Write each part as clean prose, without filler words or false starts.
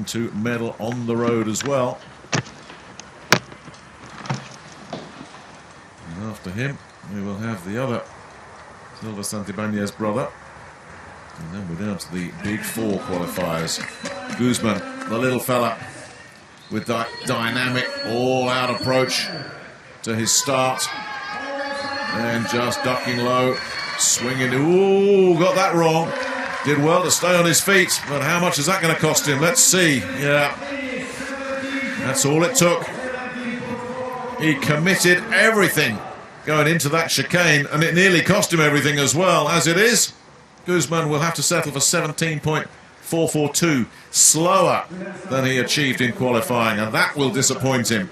looking to medal on the road as well. And after him, we will have the other Silva Santibáñez brother. And then we're down to the big four qualifiers. Guzman, the little fella, with that dynamic all-out approach to his start. And just ducking low, swinging. Ooh, got that wrong. Did well to stay on his feet, but how much is that going to cost him? Let's see. Yeah, that's all it took. He committed everything going into that chicane, and it nearly cost him everything as well. As it is, Guzman will have to settle for 17.442, slower than he achieved in qualifying, and that will disappoint him.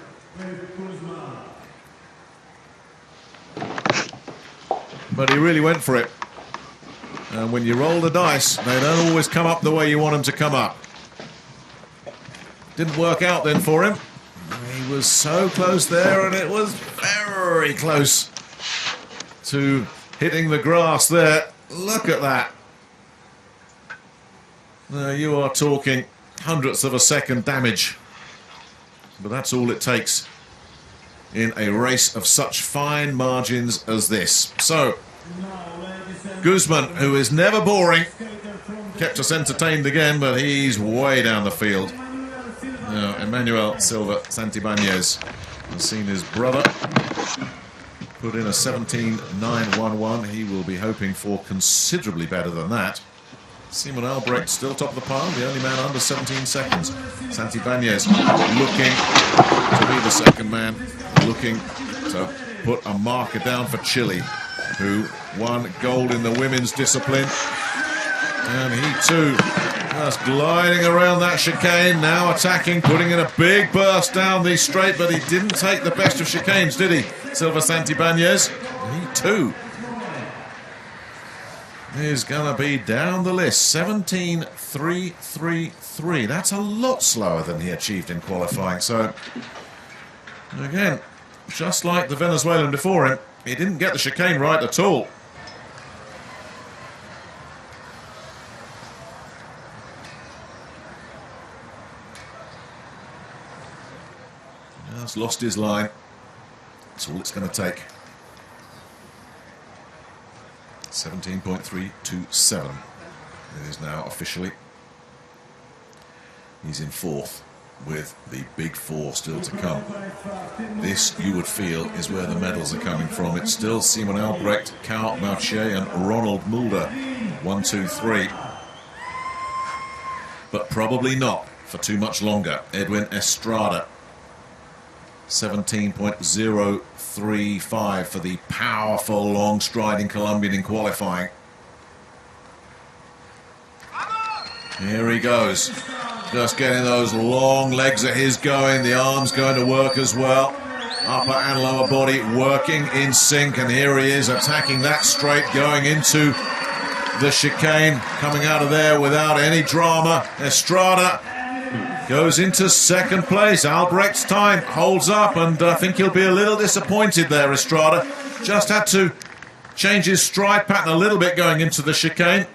But he really went for it. And when you roll the dice, they don't always come up the way you want them to come up. Didn't work out then for him. He was so close there, and it was very close to hitting the grass there. Look at that. Now you are talking hundredths of a second damage. But that's all it takes in a race of such fine margins as this. So, Guzman, who is never boring, kept us entertained again, but he's way down the field. Now, Emmanuel Silva Santibáñez has seen his brother put in a 17.911. He will be hoping for considerably better than that. Simon Albrecht still top of the pile, the only man under 17 seconds. Santibáñez looking to be the second man, looking to put a marker down for Chile, who won gold in the women's discipline. And he too just gliding around that chicane, now attacking, putting in a big burst down the straight, but he didn't take the best of chicanes, did he, Silva Santibáñez? He too is going to be down the list. 17.333. That's a lot slower than he achieved in qualifying. So, again, just like the Venezuelan before him, he didn't get the chicane right at all. Just lost his line. That's all it's going to take. 17.327. It is now officially. He's in fourth with the big four still to come. This, you would feel, is where the medals are coming from. It's still Simon Albrecht, Karl Marchier and Ronald Mulder. 1, 2, 3. But probably not for too much longer. Edwin Estrada. 17.035 for the powerful, long-striding Colombian in qualifying. Here he goes. Just getting those long legs of his going. The arms going to work as well. Upper and lower body working in sync. And here he is attacking that straight, going into the chicane. Coming out of there without any drama. Estrada goes into second place. Albrecht's time holds up, and I think he'll be a little disappointed there, Estrada. Just had to change his stride pattern a little bit going into the chicane.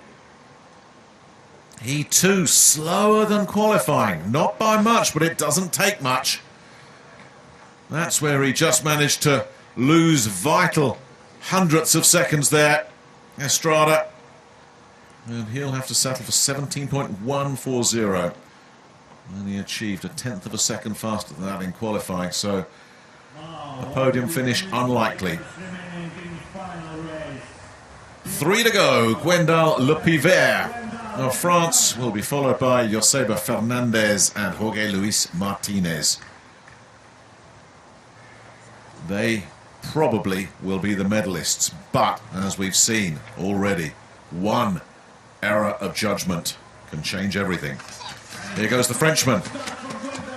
He too slower than qualifying. Not by much, but it doesn't take much. That's where he just managed to lose vital hundredths of seconds there, Estrada. And he'll have to settle for 17.140. And he achieved a tenth of a second faster than that in qualifying, so a podium finish unlikely. 3 to go. Gwendal Lepivert of France will be followed by Joseba Fernandez and Jorge Luis Martinez. They probably will be the medalists, but as we've seen already, one error of judgment can change everything. Here goes the Frenchman,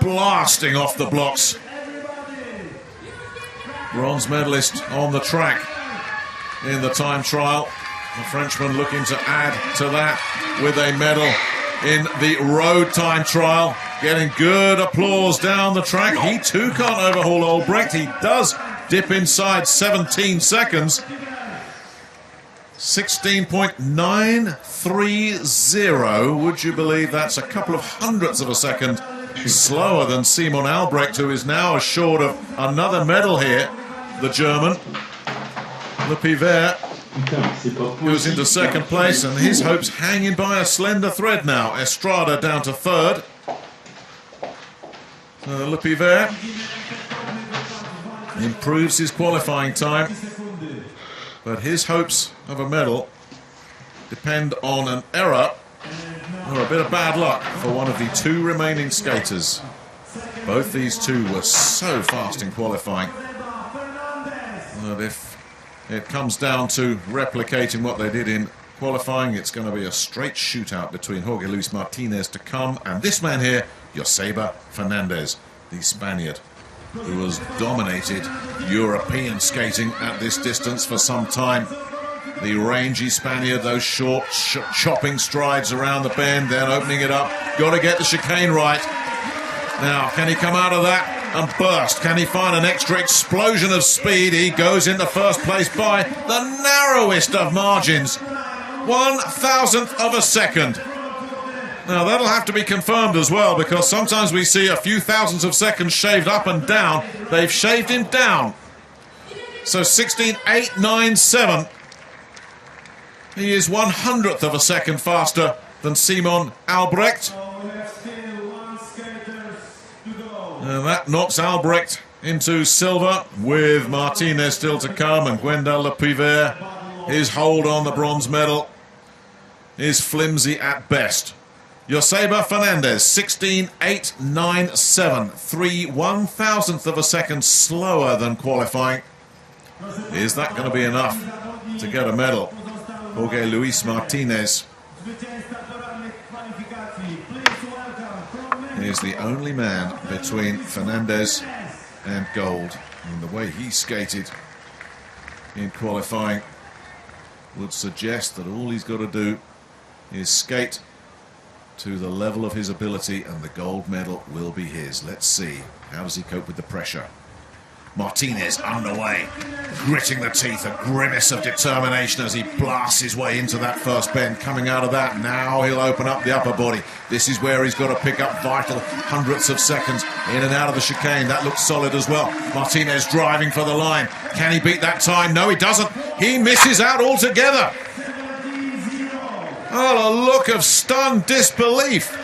blasting off the blocks. Bronze medalist on the track in the time trial. The Frenchman looking to add to that with a medal in the road time trial. Getting good applause down the track. He too can't overhaul Albrecht. He does dip inside 17 seconds. 16.930. Would you believe that's a couple of hundredths of a second slower than Simon Albrecht, who is now assured of another medal here. The German, Le Pivert, goes into second place, and his hopes hanging by a slender thread now. Estrada down to third. Le Pivert improves his qualifying time, but his hopes of a medal depend on an error or a bit of bad luck for one of the two remaining skaters. Both these two were so fast in qualifying that if it comes down to replicating what they did in qualifying, it's going to be a straight shootout between Jorge Luis Martinez to come and this man here, Joseba Fernandez, the Spaniard, who has dominated European skating at this distance for some time. The rangy Spaniard, those short, chopping strides around the bend, then opening it up. Got to get the chicane right. Now, can he come out of that and burst? Can he find an extra explosion of speed? He goes into first place by the narrowest of margins. 1,000th of a second. Now, that'll have to be confirmed as well, because sometimes we see a few thousandths of seconds shaved up and down. They've shaved him down. So 16.897. He is 100th of a second faster than Simon Albrecht. And that knocks Albrecht into silver, with Martinez still to come, and Gwendal Le Pivert. His hold on the bronze medal is flimsy at best. Joseba Fernandez, 16.897, 1,000th of a second slower than qualifying. Is that going to be enough to get a medal? Jorge Luis Martinez is the only man between Fernandez and gold. And the way he skated in qualifying would suggest that all he's got to do is skate to the level of his ability and the gold medal will be his. Let's see. How does he cope with the pressure? Martinez underway, gritting the teeth, a grimace of determination as he blasts his way into that first bend. Coming out of that, now he'll open up the upper body. This is where he's got to pick up vital hundredths of seconds in and out of the chicane. That looks solid as well. Martinez driving for the line. Can he beat that time? No, he doesn't. He misses out altogether. Oh, a look of stunned disbelief